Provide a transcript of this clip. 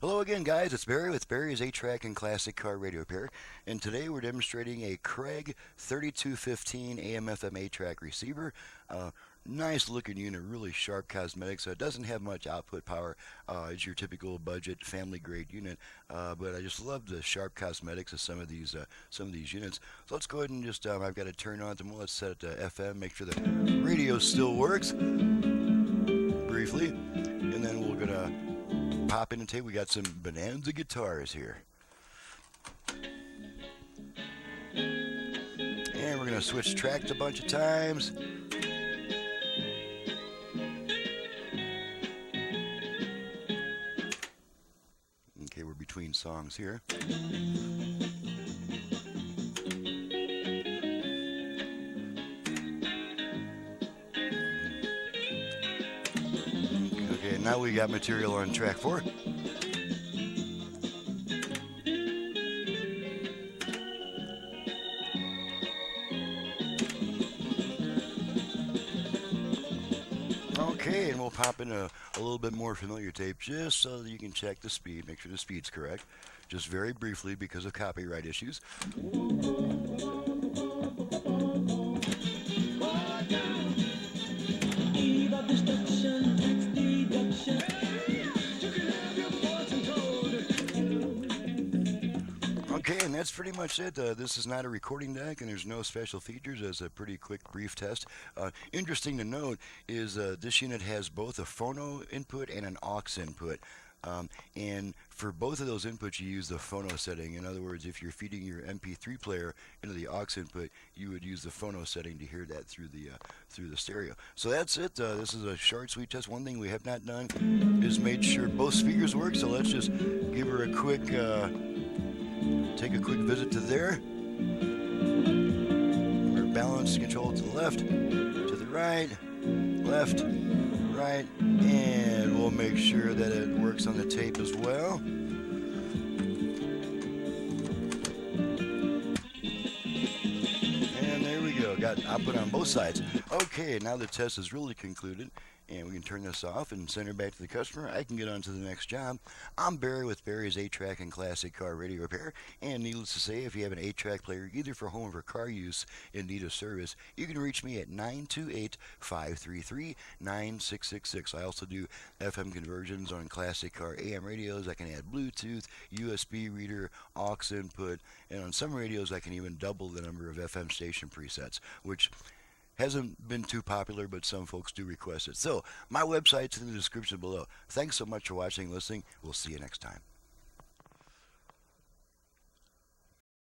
Hello again, guys. It's Barry with Barry's 8-Track and Classic Car Radio Repair. And today we're demonstrating a Craig 3215 AM-FM 8-Track receiver. Nice looking unit, really sharp cosmetics. So it doesn't have much output power. It's your typical budget family grade unit. But I just love the sharp cosmetics of some of these units. So let's go ahead and just I've got to turn on them. Let's set it to FM, make sure the radio still works briefly, and then we're gonna pop in and tape. We got some Bonanza guitars here. And we're going to switch tracks a bunch of times. Okay, we're between songs here. Okay, now we got material on track 4. Okay, and we'll pop in a little bit more familiar tape just so that you can check the speed, make sure the speed's correct, just very briefly because of copyright issues. Okay, and that's pretty much it. This is not a recording deck, and there's no special features. It's a pretty quick, brief test. Interesting to note is this unit has both a phono input and an aux input. And for both of those inputs, you use the phono setting. In other words, if you're feeding your MP3 player into the aux input, you would use the phono setting to hear that through the stereo. So that's it. This is a short, sweet test. One thing we have not done is made sure both speakers work. So let's just give her a quick. Take a quick visit to there. Our balance control to the left, to the right, left, right, and we'll make sure that it works on the tape as well. And there we go, got output on both sides. Okay, now the test is really concluded. And we can turn this off and send her back to the customer. I can get on to the next job. I'm Barry with Barry's 8-Track and Classic Car Radio Repair. And needless to say, if you have an 8-track player, either for home or for car use in need of service, you can reach me at 928-533-9666. I also do FM conversions on classic car AM radios. I can add Bluetooth, USB reader, aux input, and on some radios I can even double the number of FM station presets, which hasn't been too popular, but some folks do request it. So, my website's in the description below. Thanks so much for watching and listening. We'll see you next time.